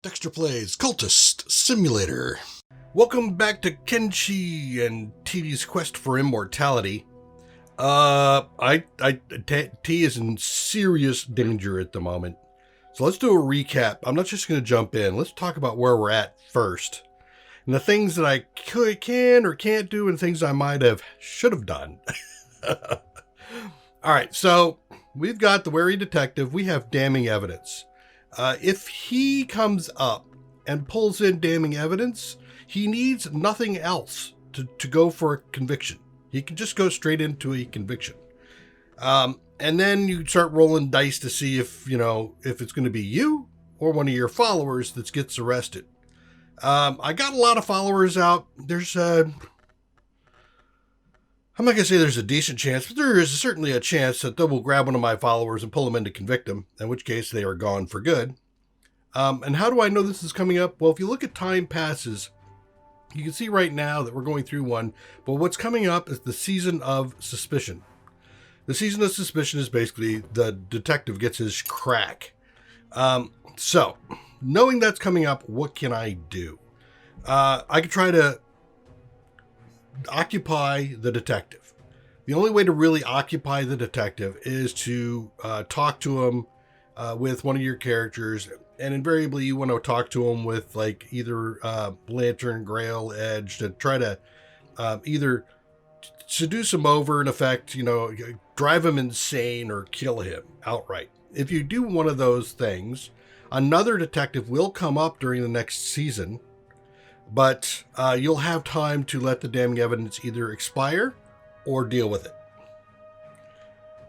Dextor plays Cultist Simulator. Welcome back to Kenshi and T's quest for immortality. T is in serious danger at the moment. So let's do a recap. I'm not just going to jump in. Let's talk about where we're at first. And the things that I can or can't do and things I should have done. All right, so we've got the wary detective. We have damning evidence. If he comes up and pulls in damning evidence, he needs nothing else to go for a conviction. He can just go straight into a conviction. And then you start rolling dice to see if it's going to be you or one of your followers that gets arrested. I got a lot of followers out. There's I'm not going to say there's a decent chance, but there is certainly a chance that they will grab one of my followers and pull them in to convict them, in which case they are gone for good. And how do I know this is coming up? Well, if you look at time passes, you can see right now that we're going through one, but what's coming up is the season of suspicion. The season of suspicion is basically the detective gets his crack. So, knowing that's coming up, what can I do? I could try to occupy the detective. The only way to really occupy the detective is to talk to him with one of your characters, and invariably you want to talk to him with like either Lantern, Grail, Edge to try to either seduce him over, in effect, drive him insane or kill him outright. If you do one of those things, another detective will come up during the next season, but you'll have time to let the damning evidence either expire or deal with it.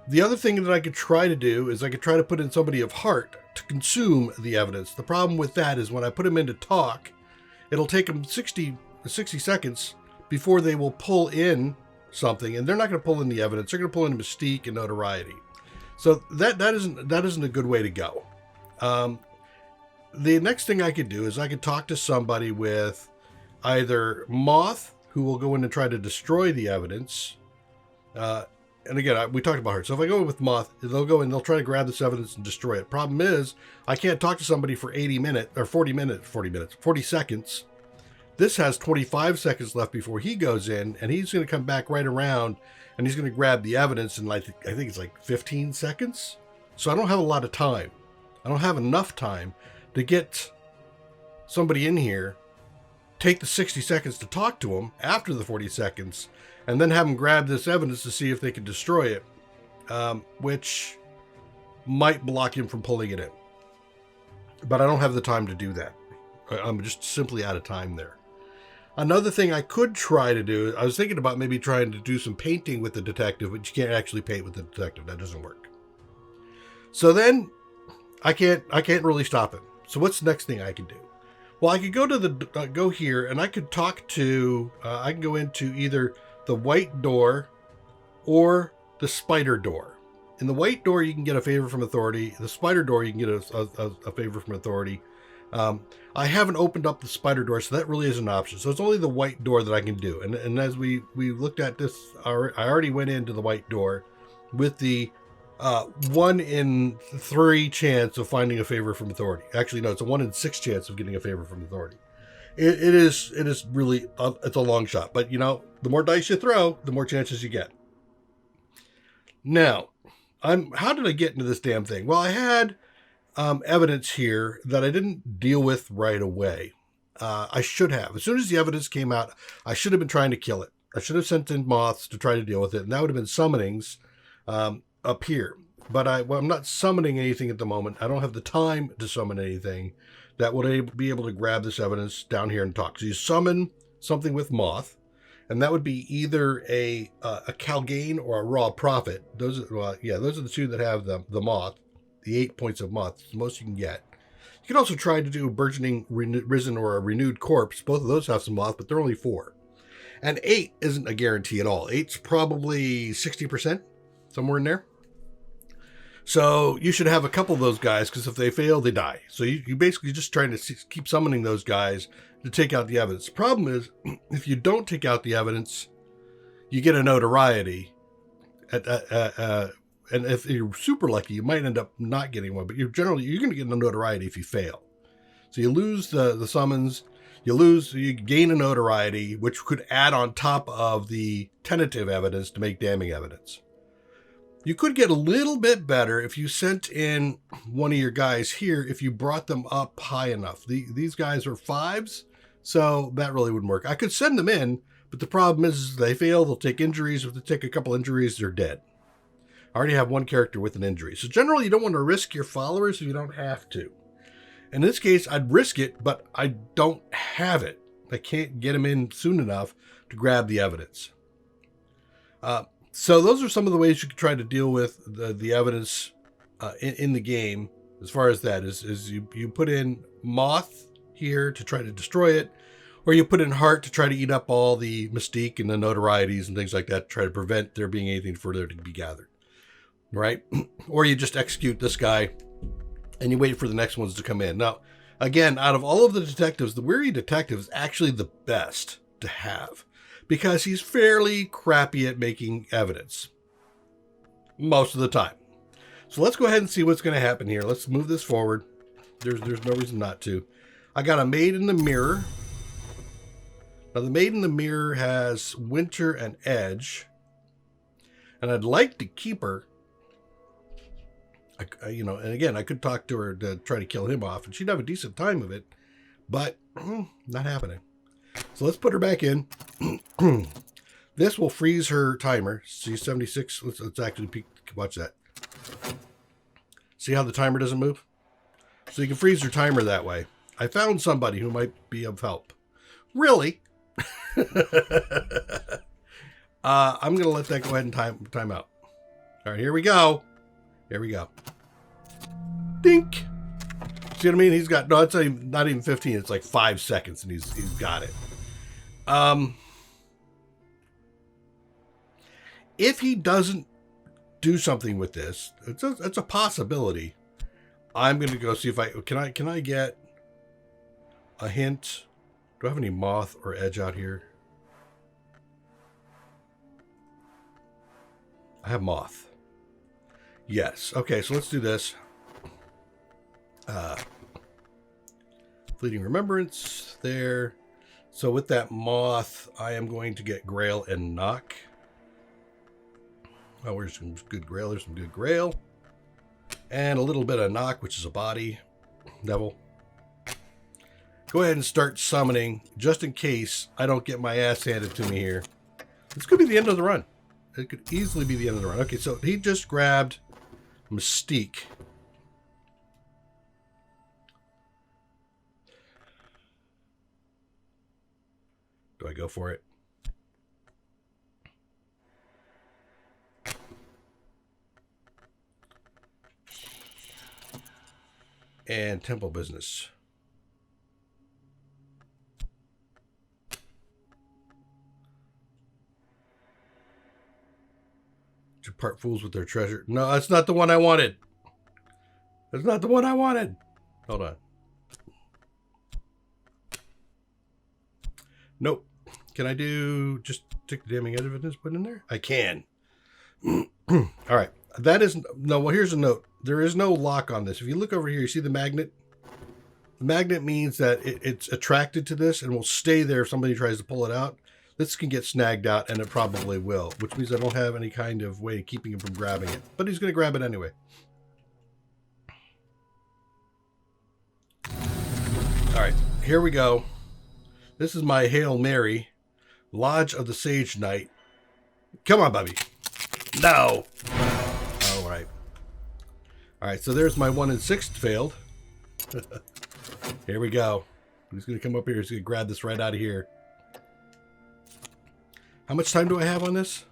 The other thing that I could try to do is I could try to put in somebody of heart to consume the evidence. The problem with that is when I put them in to talk, it'll take them 60 seconds before they will pull in something, and they're not going to pull in the evidence. They're going to pull in mystique and notoriety. So that isn't a good way to go. The next thing I could do is I could talk to somebody with either Moth, who will go in and try to destroy the evidence. And again, we talked about her. So if I go with Moth, they'll go and they'll try to grab this evidence and destroy it. Problem is, I can't talk to somebody for 40 seconds. This has 25 seconds left before he goes in, and he's going to come back right around, and he's going to grab the evidence in I think it's like 15 seconds. So I don't have a lot of time. I don't have enough time to get somebody in here, take the 60 seconds to talk to him after the 40 seconds, and then have them grab this evidence to see if they can destroy it, which might block him from pulling it in. But I don't have the time to do that. I'm just simply out of time there. Another thing I could try to do, I was thinking about maybe trying to do some painting with the detective, but you can't actually paint with the detective. That doesn't work. So then I can't really stop him. So what's the next thing I can do? Well, I could go to go here, and I could talk to. I can go into either the white door or the spider door. In the white door, you can get a favor from authority. The spider door, you can get a favor from authority. I haven't opened up the spider door, so that really is an option. So it's only the white door that I can do. And as we looked at this, I already went into the white door with the 1 in 3 chance of finding a favor from authority. Actually, no, it's a 1 in 6 chance of getting a favor from authority. It is really, it's a long shot, but the more dice you throw, the more chances you get. Now, how did I get into this damn thing? Well, I had evidence here that I didn't deal with right away. I should have. As soon as the evidence came out, I should have been trying to kill it. I should have sent in moths to try to deal with it, and that would have been summonings up here. But I'm not summoning anything at the moment. I don't have the time to summon anything that would be able to grab this evidence down here and talk. So you summon something with Moth, and that would be either a Calgain or a Raw Prophet. Those are the two that have the Moth, the 8 points of Moth. It's the most you can get. You can also try to do a Burgeoning Risen or a Renewed Corpse. Both of those have some Moth, but they're only 4. And 8 isn't a guarantee at all. 8's probably 60%, somewhere in there. So you should have a couple of those guys, because if they fail, they die. So you basically just trying to keep summoning those guys to take out the evidence. The problem is, if you don't take out the evidence, you get a notoriety. And if you're super lucky, you might end up not getting one. But you're going to get a notoriety if you fail. So you lose the summons, you gain a notoriety, which could add on top of the tentative evidence to make damning evidence. You could get a little bit better if you sent in one of your guys here, if you brought them up high enough. These guys are 5s, so that really wouldn't work. I could send them in, but the problem is they fail, they'll take injuries. If they take a couple injuries, they're dead. I already have one character with an injury. So generally, you don't want to risk your followers if you don't have to. In this case, I'd risk it, but I don't have it. I can't get them in soon enough to grab the evidence. So those are some of the ways you could try to deal with the evidence in the game. As far as that is you put in Moth here to try to destroy it, or you put in Heart to try to eat up all the mystique and the notorieties and things like that, to try to prevent there being anything further to be gathered, right? Or you just execute this guy and you wait for the next ones to come in. Now, again, out of all of the detectives, the Weary Detective is actually the best to have, because he's fairly crappy at making evidence most of the time. So let's go ahead and see what's going to happen here. Let's move this forward. There's no reason not to. I got a Maid in the Mirror. Now, the Maid in the Mirror has Winter and Edge, and I'd like to keep her. And again, I could talk to her to try to kill him off, and she'd have a decent time of it, but not happening. So let's put her back in. This will freeze her timer. She's 76. Let's actually watch that. See how the timer doesn't move? So you can freeze her timer that way. I found somebody who might be of help. Really? I'm going to let that go ahead and time out. All right, here we go. Here we go. Dink. See what I mean? He's got, no, it's not even 15. It's like 5 seconds, and he's got it. If he doesn't do something with this, it's a possibility. I'm going to go see if can I get a hint. Do I have any Moth or Edge out here? I have Moth. Yes. Okay, so let's do this. Fleeting Remembrance there. So with that Moth, I am going to get Grail and Knock. Oh, where's some good Grail? There's some good Grail. And a little bit of Knock, which is a body. Devil. Go ahead and start summoning, just in case I don't get my ass handed to me here. This could be the end of the run. It could easily be the end of the run. Okay, so he just grabbed Mystique. Do I go for it? And Temple Business. To part fools with their treasure. No, that's not the one I wanted. That's not the one I wanted. Hold on. Nope. Can I do just take the damning evidence put in there? I can. All right. That is no. Well, here's a note. There is no lock on this. If you look over here, you see the magnet. The magnet means that it's attracted to this and will stay there if somebody tries to pull it out. This can get snagged out, and it probably will, which means I don't have any kind of way of keeping him from grabbing it. But he's going to grab it anyway. All right, here we go. This is my Hail Mary. Lodge of the Sage Knight. Come on, Bubby. No. All right. All right, so there's my 1 in 6 failed. Here we go. He's going to come up here. He's going to grab this right out of here. How much time do I have on this?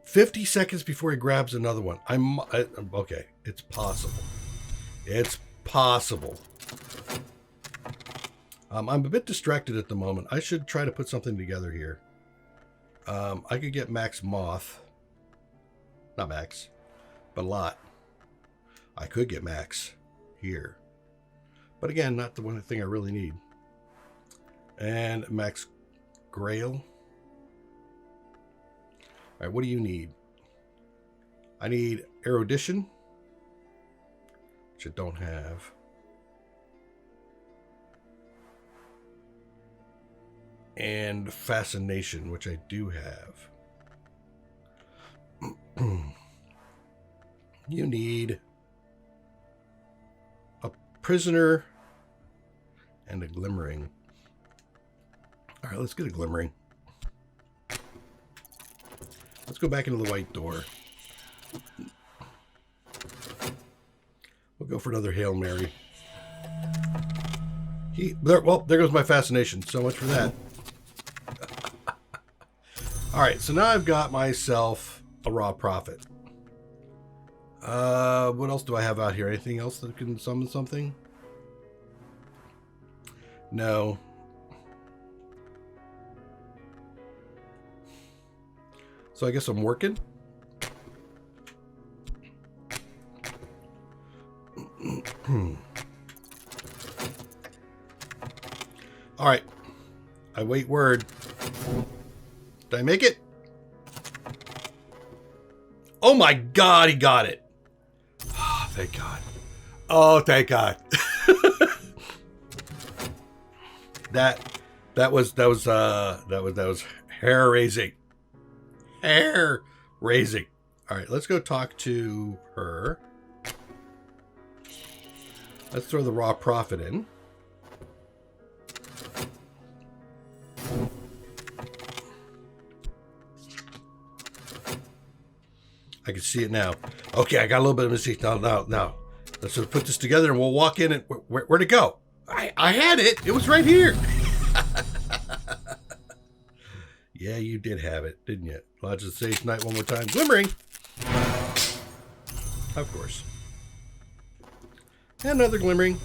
50 seconds before he grabs another one. Okay. It's possible. It's possible. I'm a bit distracted at the moment. I should try to put something together here. I could get Max Moth. Not Max, but Lot. I could get Max here. But again, not the one thing I really need. And Max Grail. All right, what do you need? I need Erudition, which I don't have. and fascination, which I do have. You need a prisoner and a glimmering. All right, let's get a glimmering. Let's go back into the white door. We'll go for another Hail Mary. Well, there goes my fascination. So much for that. All right, so now I've got myself a raw prophet. What else do I have out here? Anything else that can summon something? No. So I guess I'm working. All right. I wait word. Did I make it? Oh my God, he got it. Oh, thank God. Oh, thank God. that was hair raising. Hair raising. All right, let's go talk to her. Let's throw the raw prophet in. I can see it now. Okay, I got a little bit of mistake. Now. Let's just put this together and we'll walk in and where'd it go? I had it. It was right here. Yeah, you did have it, didn't you? Lodge the sage tonight one more time. Glimmering. Of course. And another glimmering.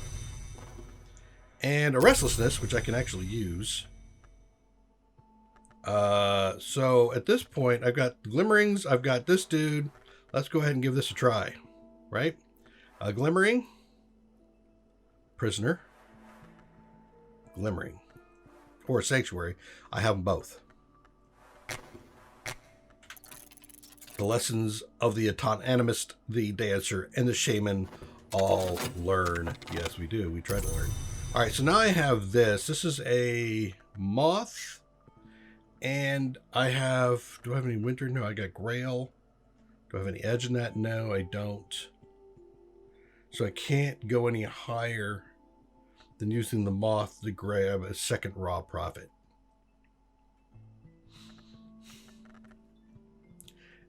And a restlessness, which I can actually use. So at this point, I've got glimmerings. I've got this dude. Let's go ahead and give this a try. Right? A glimmering. Prisoner. Glimmering. Or a sanctuary. I have them both. The lessons of the autonomist, the dancer, and the shaman all learn. Yes, we do. We try to learn. All right, so now I have this. This is a moth. And I have... Do I have any winter? No, I got grail. Do I have any edge in that? No, I don't. So I can't go any higher than using the moth to grab a second raw prophet.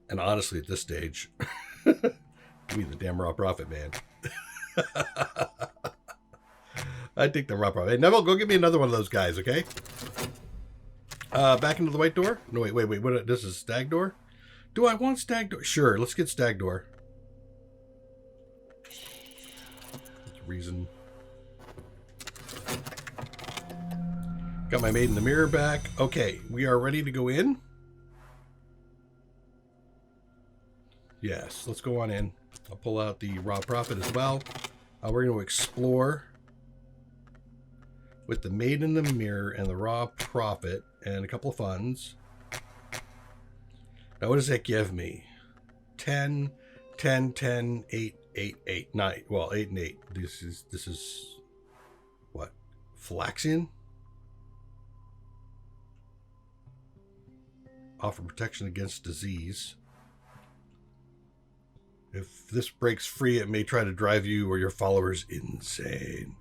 And honestly, at this stage, give me the damn raw prophet, man. I take the raw prophet. Hey, Neville, go get me another one of those guys, okay? Back into the white door? No, wait. What? This is stag door? Do I want stag door? Sure, let's get stag door. That's a reason. Got my maid in the mirror back. Okay, we are ready to go in. Yes, let's go on in. I'll pull out the raw prophet as well. We're going to explore with the maid in the mirror and the raw prophet and a couple of funds. Now, what does that give me? 10, 10, 10, 8, 8, 8, 9. Well, 8 and 8. This is what? Flaxian? Offer protection against disease. If this breaks free, it may try to drive you or your followers insane.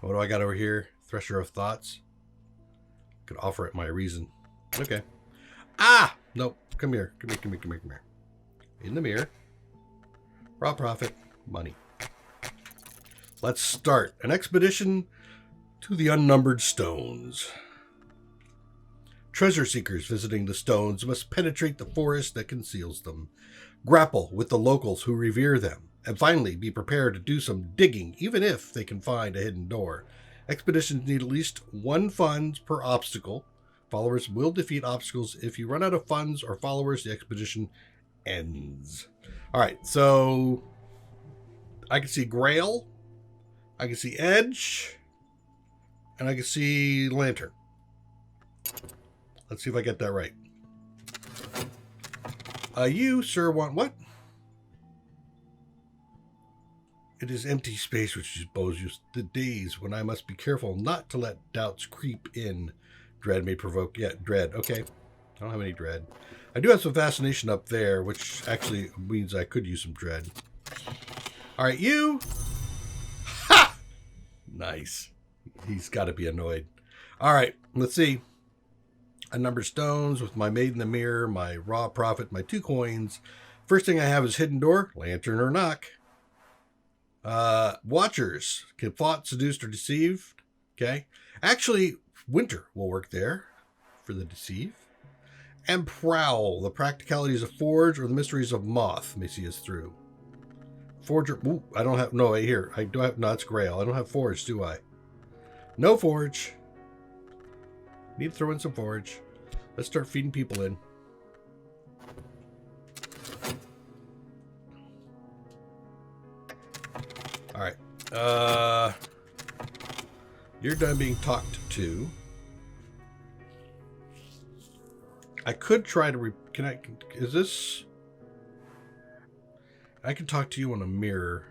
What do I got over here? Thresher of Thoughts. Could offer it my reason. Okay. Ah! Nope. Come here. Come here. In the mirror. Raw prophet. Money. Let's start an expedition to the unnumbered stones. Treasure seekers visiting the stones must penetrate the forest that conceals them, grapple with the locals who revere them, and finally be prepared to do some digging, even if they can find a hidden door. Expeditions need at least 1 funds per obstacle. Followers will defeat obstacles. If you run out of funds or followers, the expedition ends. All right, so I can see Grail, I can see Edge, and I can see Lantern. Let's see if I get that right. You, sir, want what? It is empty space which exposes you the days when I must be careful not to let doubts creep in. Dread may provoke. Yeah, dread. Okay. I don't have any dread. I do have some fascination up there, which actually means I could use some dread. All right, you. Ha! Nice. He's got to be annoyed. All right, let's see. I number stones with my Maid in the Mirror, my Raw Prophet, my 2 coins. First thing I have is Hidden Door, Lantern, or Knock. Watchers. Can fought, seduced, or deceived. Okay. Actually, Winter will work there for the deceive. And Prowl. The practicalities of Forge or the mysteries of Moth may see us through. Forger. Ooh, I don't have. No, here. I do have. No, it's Grail. I don't have Forge, do I? No Forge. Need to throw in some Forge. Let's start feeding people in. All right. You're done being talked to. I could try to is this? I can talk to you on a mirror.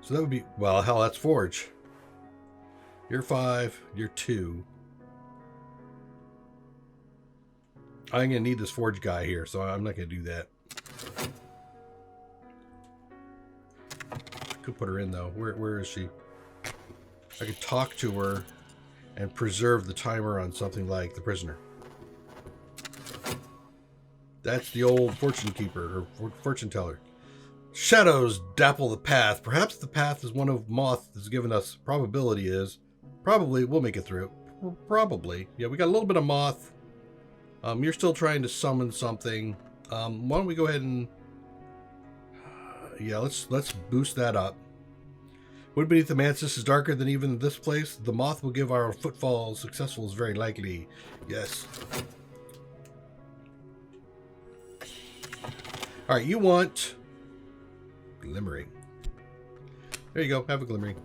So that would be, well, hell, that's Forge. You're 5, you're 2. I'm going to need this Forge guy here, so I'm not going to do that. I could put her in, though. Where is she? I could talk to her and preserve the timer on something like the prisoner. That's the old fortune keeper, or fortune teller. Shadows dapple the path. Perhaps the path is one of Moth has given us. Probability is. Probably, we'll make it through. Probably. Yeah, we got a little bit of Moth. You're still trying to summon something. Why don't we go ahead and... yeah, let's boost that up. Wood beneath the mantis is darker than even this place. The Moth will give our footfall successful is very likely. Yes. All right, you want glimmering. There you go. Have a glimmering.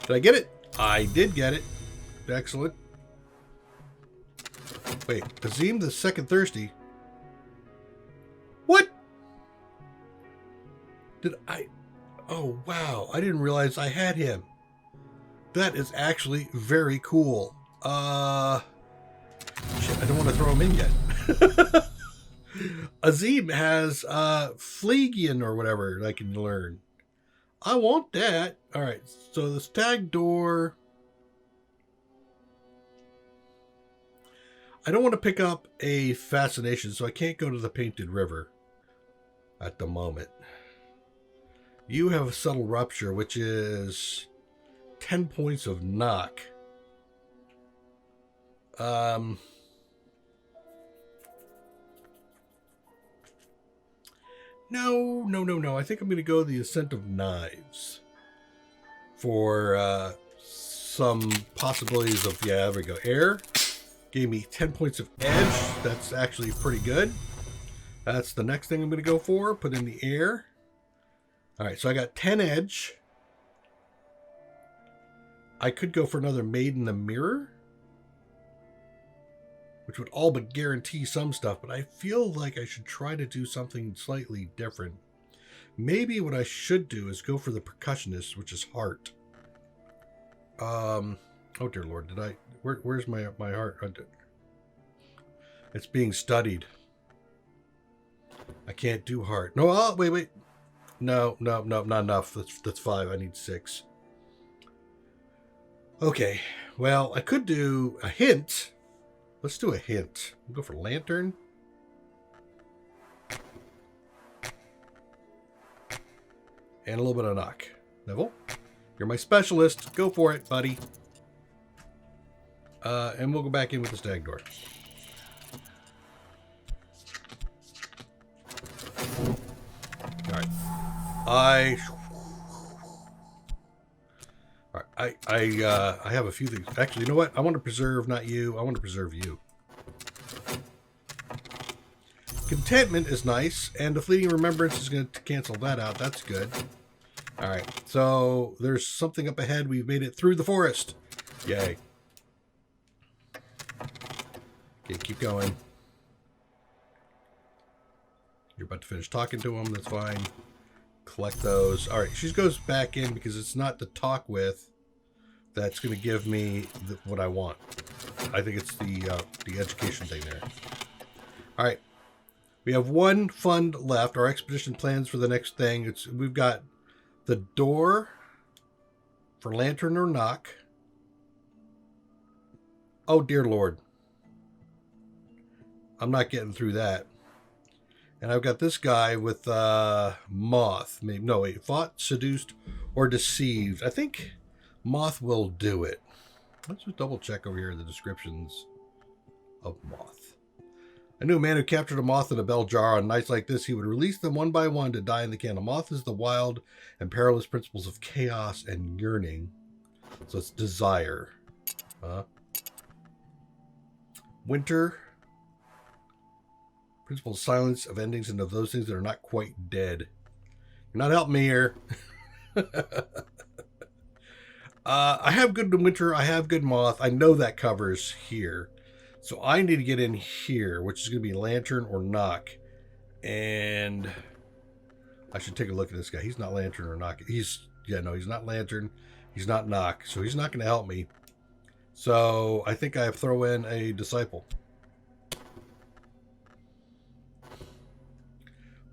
Did I get it? I did get it. Excellent. Wait, Azim the second thirsty. What? Did I? Oh, wow. I didn't realize I had him. That is actually very cool. Shit, I don't want to throw him in yet. Azim has Phlegian or whatever I can learn. I want that. All right, so the stag door. I don't want to pick up a fascination, so I can't go to the Painted River at the moment. You have a subtle rupture, which is 10 points of knock. No. I think I'm going to go the Ascent of Knives for some possibilities of, yeah, there we go. Air gave me 10 points of edge. That's actually pretty good. That's the next thing I'm going to go for. Put in the air. All right, so I got 10 edge. I could go for another Maid in the Mirror, which would all but guarantee some stuff, but I feel like I should try to do something slightly different. Maybe what I should do is go for the Percussionist, which is Heart. Oh dear Lord, did I? Where's my heart? It's being studied. I can't do Heart. No, wait. No, not enough. That's 5. I need 6. Okay, well, I could do a hint. Let's do a hint. We'll go for Lantern. And a little bit of knock. Neville, you're my specialist. Go for it, buddy. And we'll go back in with the stag door. All right. I have a few things. Actually, you know what? I want to preserve, not you. I want to preserve you. Contentment is nice, and the fleeting remembrance is going to cancel that out. That's good. All right, so there's something up ahead. We've made it through the forest. Yay. Okay, keep going. You're about to finish talking to him. That's fine. Collect those. All right, she goes back in because it's not to talk with. that's going to give me what I want. I think it's the education thing there. All right. We have one fund left. Our expedition plans for the next thing. We've got the door for lantern or knock. Oh, dear Lord. I'm not getting through that. And I've got this guy with moth. Maybe, no, wait. Fought, seduced, or deceived. I think moth will do it. Let's just double check over here the descriptions of moth. I knew a man who captured a moth in a bell jar. On nights like this, he would release them one by one to die in the candle. Moth is the wild and perilous principles of chaos and yearning. So it's desire. Winter. Principle of silence, of endings, and of those things that are not quite dead. You're not helping me here. I have good winter. I have good moth. I know that covers here. So I need to get in here, which is going to be lantern or knock. And I should take a look at this guy. He's not lantern or knock. He's not lantern. He's not knock. So he's not going to help me. So I think I throw in a disciple.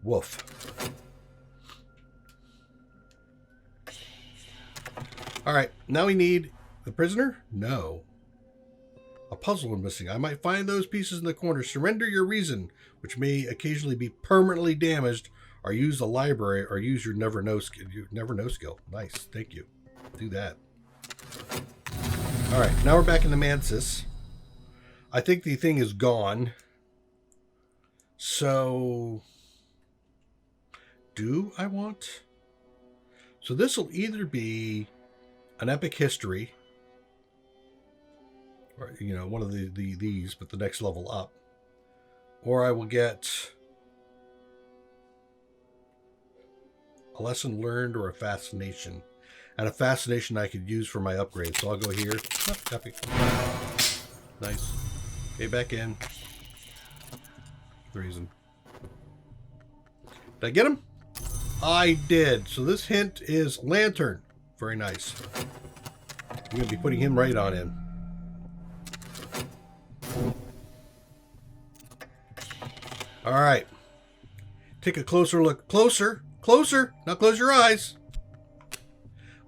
Woof. All right, now we need the prisoner? No. A puzzle missing. I might find those pieces in the corner. Surrender your reason, which may occasionally be permanently damaged, or use the library, or use your never know skill. Nice, thank you. Do that. All right, now we're back in the Mansis. I think the thing is gone. So, do I want? So this will either be an epic history, or one of these, but the next level up, or I will get a lesson learned or a fascination, and a fascination I could use for my upgrade. So I'll go here. Oh, epic. Nice. Okay, back in. The reason. Did I get him? I did. So this hint is lantern. Very nice. I'm going to be putting him right on in. All right. Take a closer look. Closer. Closer. Now close your eyes.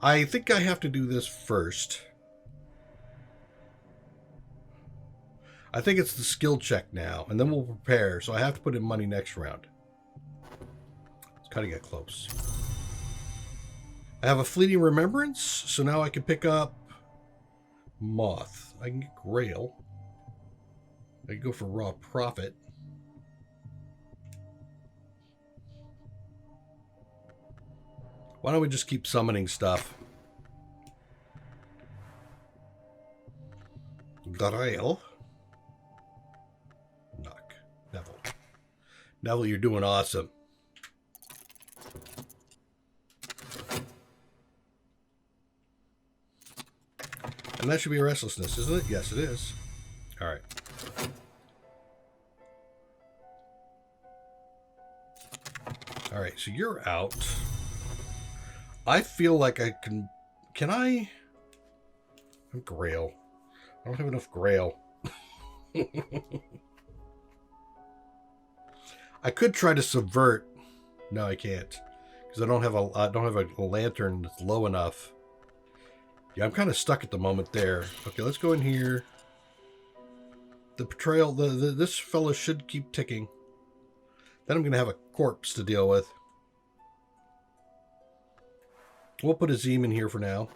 I think I have to do this first. I think it's the skill check now, and then we'll prepare. So I have to put in money next round. Let's kind of get close. I have a fleeting remembrance, so now I can pick up moth. I can get grail. I can go for raw profit. Why don't we just keep summoning stuff? Grail. Knock. Neville. Neville, you're doing awesome. And that should be a restlessness, isn't it? Yes, it is. All right. All right, so you're out. I feel like I can... Can I... I'm grail. I don't have enough grail. I could try to subvert. No, I can't. Because I don't have a lantern that's low enough. Yeah, I'm kind of stuck at the moment there. Okay, let's go in here. The betrayal, this fellow should keep ticking. Then I'm going to have a corpse to deal with. We'll put a Zeme in here for now.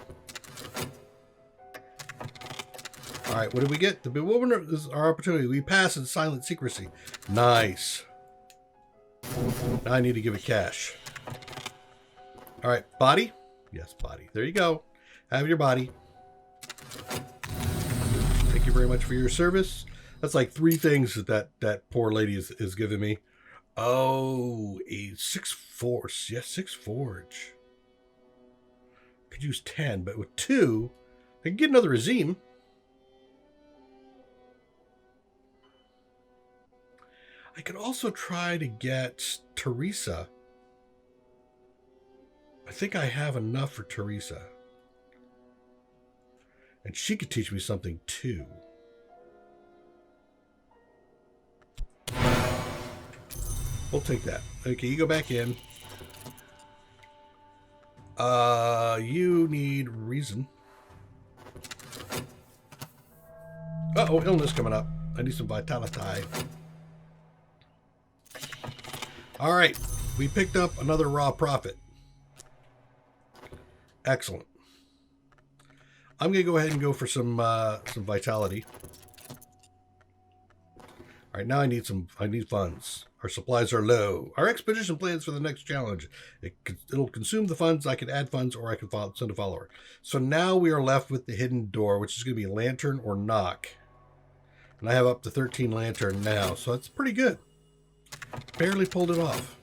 All right, what did we get? The bewilderment is our opportunity. We pass in silent secrecy. Nice. Now I need to give it cash. All right, body? Yes, body. There you go. Have your body. Thank you very much for your service. That's like 3 things that poor lady is giving me. Oh, a 6 force. Yes, 6 forge. Could use 10, but with 2, I can get another Azim. I could also try to get Teresa. I think I have enough for Teresa. And she could teach me something too. We'll take that. Okay, you go back in. You need reason. Uh-oh, illness coming up. I need some vitality. All right, we picked up another raw profit. Excellent. I'm gonna go ahead and go for some vitality. All right, now I need funds. Our supplies are low. Our expedition plans for the next challenge. It'll consume the funds. I can add funds, or I can send a follower. So now we are left with the hidden door, which is going to be lantern or knock. And I have up to 13 lantern now, so that's pretty good. Barely pulled it off.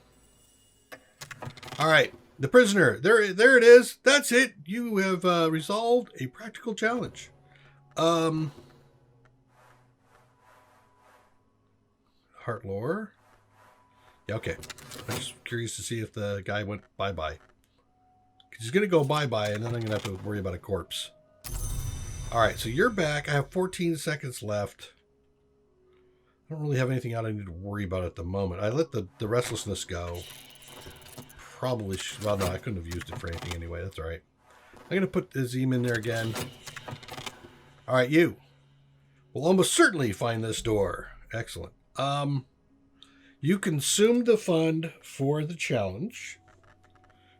All right, the prisoner. There it is. That's it. You have resolved a practical challenge. Heart lore. Yeah, okay. I'm just curious to see if the guy went bye-bye. He's going to go bye-bye, and then I'm going to have to worry about a corpse. All right, so you're back. I have 14 seconds left. I don't really have anything out I need to worry about at the moment. I let the restlessness go. Probably should. Well, no, I couldn't have used it for anything anyway. That's all right. I'm going to put Azim in there again. All right, you. We'll almost certainly find this door. Excellent. You consumed the fund for the challenge.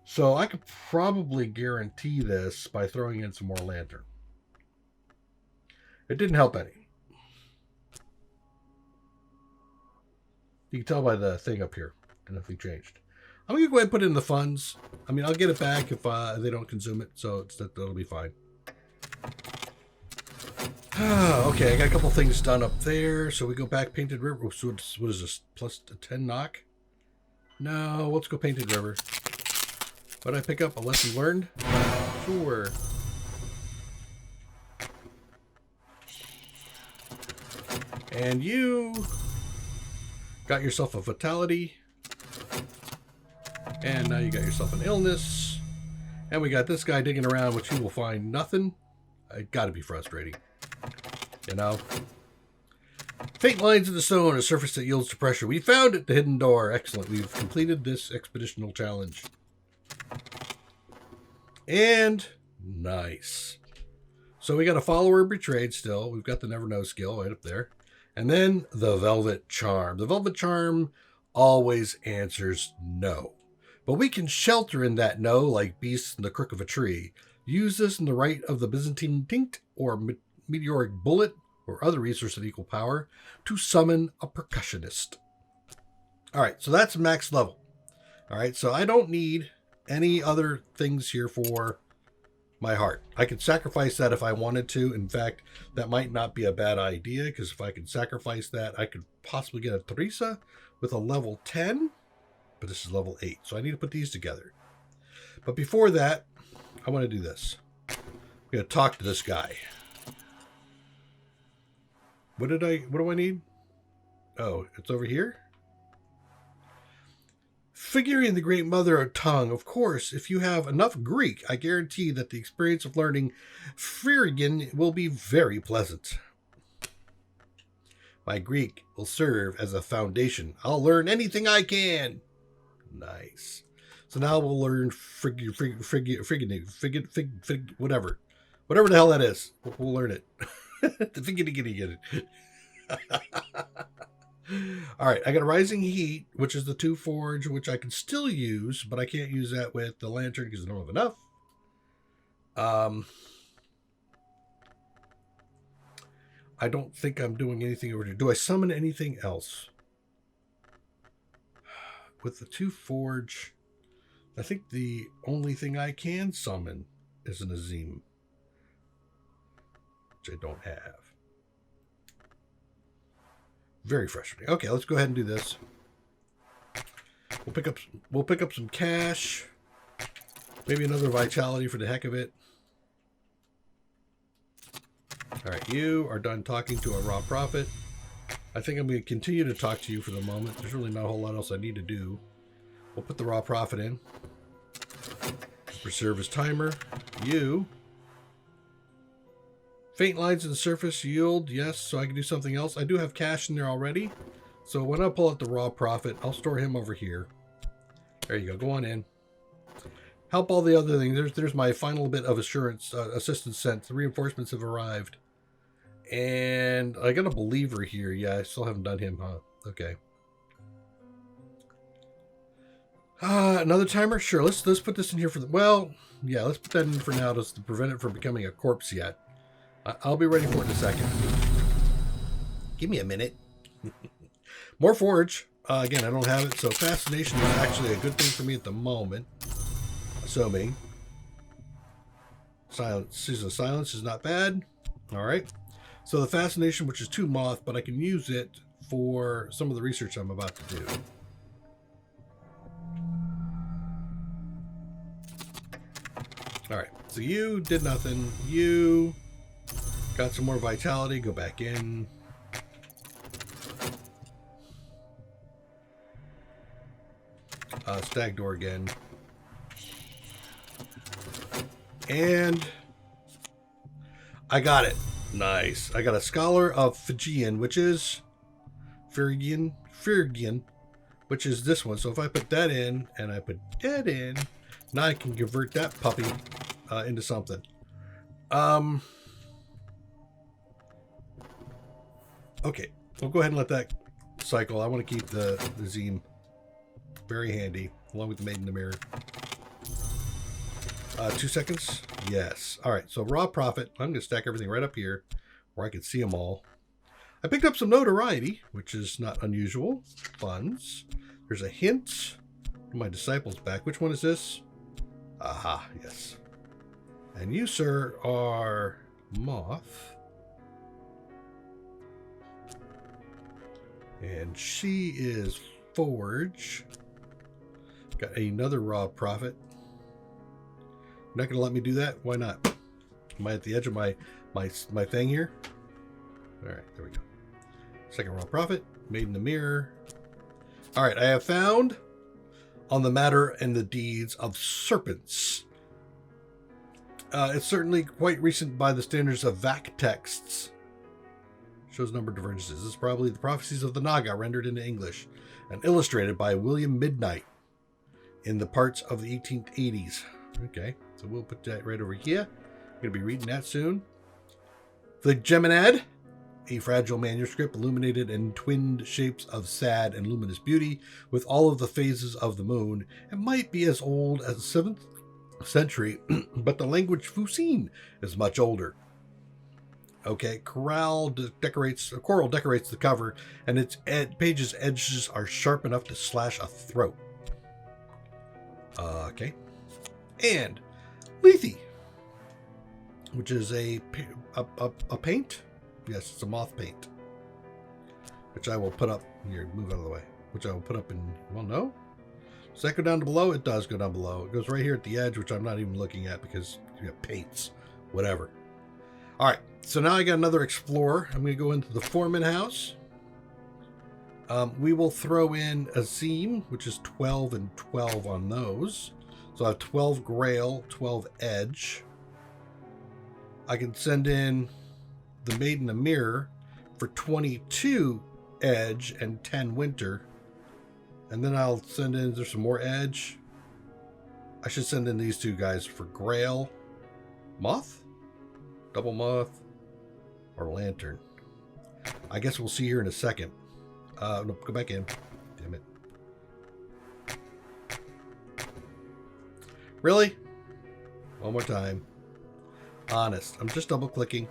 So I could probably guarantee this by throwing in some more lantern. It didn't help any. You can tell by the thing up here. Nothing changed. I'm going to go ahead and put in the funds. I mean, I'll get it back if they don't consume it. So that'll be fine. Okay, I got a couple things done up there. So we go back Painted River. So what is this? Plus a 10 knock? No, let's go Painted River. What did I pick up? A lesson learned? Sure. And you got yourself a fatality. And now you got yourself an illness. And we got this guy digging around, which you will find nothing. It got to be frustrating. You know? Faint lines in the stone, a surface that yields to pressure. We found it, the hidden door. Excellent. We've completed this expeditional challenge. And nice. So we got a follower betrayed still. We've got the never know skill right up there. And then the velvet charm. The velvet charm always answers no. But we can shelter in that no like beasts in the crook of a tree. Use this in the right of the Byzantine tinct or meteoric bullet or other resource of equal power to summon a percussionist. All right, so that's max level. All right, so I don't need any other things here for my heart. I could sacrifice that if I wanted to. In fact, that might not be a bad idea, because if I could sacrifice that, I could possibly get a Teresa with a level 10, but this is level 8. So I need to put these together. But before that, I want to do this. I'm going to talk to this guy. What do I need? Oh, it's over here? Figuring the great mother of tongue, of course, if you have enough Greek, I guarantee that the experience of learning Phrygian will be very pleasant. My Greek will serve as a foundation. I'll learn anything I can. Nice. So now we'll learn Phrygian, whatever. Whatever the hell that is. We'll learn it. The Phrygian. All right, I got a Rising Heat, which is the 2 forge, which I can still use, but I can't use that with the lantern because I don't have enough. I don't think I'm doing anything over here. Do I summon anything else? With the 2 forge, I think the only thing I can summon is an Azim, which I don't have. Very frustrating. Okay, let's go ahead and do this. We'll pick up some cash. Maybe another vitality for the heck of it. All right, you are done talking to a raw prophet. I think I'm going to continue to talk to you for the moment. There's really not a whole lot else I need to do. We'll put the raw prophet in. Preserve his timer. You Faint lines in the surface yield, yes, so I can do something else. I do have cash in there already. So when I pull out the raw profit, I'll store him over here. There you go. Go on in. Help all the other things. There's my final bit of assurance, assistance sent. The reinforcements have arrived. And I got a believer here. Yeah, I still haven't done him, huh? Okay. Another timer? Sure, let's put this in here for the... Well, yeah, let's put that in for now to prevent it from becoming a corpse yet. I'll be ready for it in a second. Give me a minute. More forge. Again, I don't have it, so fascination is actually a good thing for me at the moment. Assuming. Silence. Season of silence is not bad. Alright. So the fascination, which is 2 moth, but I can use it for some of the research I'm about to do. Alright, so you did nothing. You got some more vitality. Go back in. Stag door again. And I got it. Nice. I got a Scholar of Fijian, which is Phrygian, which is this one. So if I put that in and I put that in, now I can convert that puppy into something. Okay, we'll go ahead and let that cycle. I want to keep the Zeme very handy, along with the Maiden in the Mirror. 2 seconds? Yes. All right, so raw profit. I'm going to stack everything right up here where I can see them all. I picked up some notoriety, which is not unusual. Funds. There's a hint. My disciple's back. Which one is this? Aha, yes. And you, sir, are Moth. And she is Forge. Got another raw profit. You're not going to let me do that? Why not? Am I at the edge of my thing here? All right, there we go. Second raw profit. Made in the Mirror. All right, I have found on the matter and the deeds of serpents. It's certainly quite recent by the standards of VAC texts. Shows number of divergences. This is probably the prophecies of the Naga rendered into English and illustrated by William Midnight in the parts of the 1880s. Okay, so we'll put that right over here. I'm going to be reading that soon. The Geminad, a fragile manuscript illuminated in twinned shapes of sad and luminous beauty with all of the phases of the moon. It might be as old as the 7th century, but the language Fusin is much older. Okay, Coral decorates the cover, and its page's edges are sharp enough to slash a throat. Okay. And Lethe, which is a paint. Yes, it's a moth paint, which I will put up here. Move out of the way. Which I will put up in. Well, no. Does that go down below? It does go down below. It goes right here at the edge, which I'm not even looking at because you have paints, whatever. All right. So now I got another explorer. I'm going to go into the Foreman house. We will throw in a Zeme, which is 12 and 12 on those. So I have 12 Grail, 12 Edge. I can send in the Maiden in the Mirror for 22 Edge and 10 Winter. And then I'll send in, there's some more Edge. I should send in these two guys for Grail. Moth? Double Moth? Or Lantern? I guess we'll see here in a second. No, go back in. Damn it. Really? One more time. Honest. I'm just double clicking.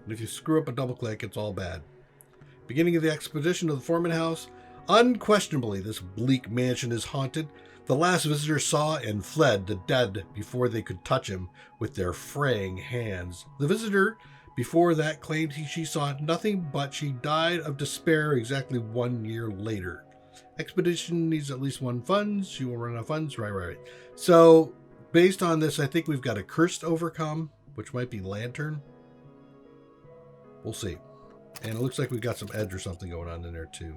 And if you screw up a double click, it's all bad. Beginning of the expedition to the Foreman house. Unquestionably, this bleak mansion is haunted. The last visitor saw and fled the dead before they could touch him with their fraying hands. The visitor before that claimed she saw nothing, but she died of despair exactly 1 year later. Expedition needs at least 1 funds. She will run out of funds. Right. So, based on this, I think we've got a curse to overcome, which might be Lantern. We'll see. And it looks like we've got some edge or something going on in there, too.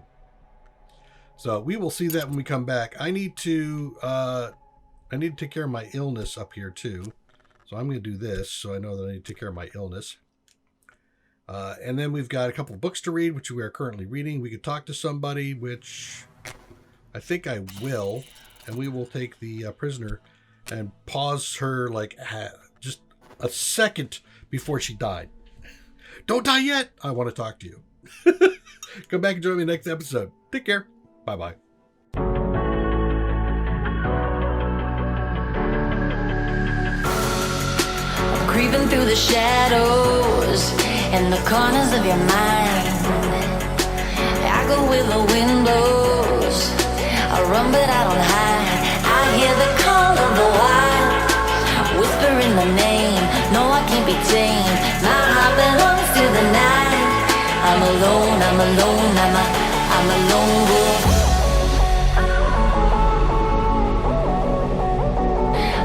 So, we will see that when we come back. I need to take care of my illness up here, too. So I'm going to do this so I know that I need to take care of my illness. And then we've got a couple of books to read, which we are currently reading. We could talk to somebody, which I think I will. And we will take the prisoner and pause her like just a second before she died. Don't die yet. I want to talk to you. Come back and join me next episode. Take care. Bye-bye. I'm creeping through the shadows in the corners of your mind. I go where the wind blows. I run but I don't hide. I hear the call of the wild, whispering the name. No, I can't be tamed. My heart belongs to the night. I'm alone, I'm alone, I'm a lone wolf.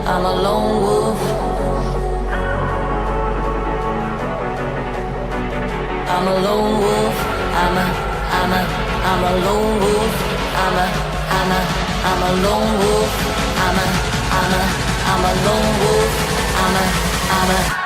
I'm a lone wolf. I'm a lone wolf. I'm a lone wolf. I'm a lone wolf. I'm a lone wolf. I'm a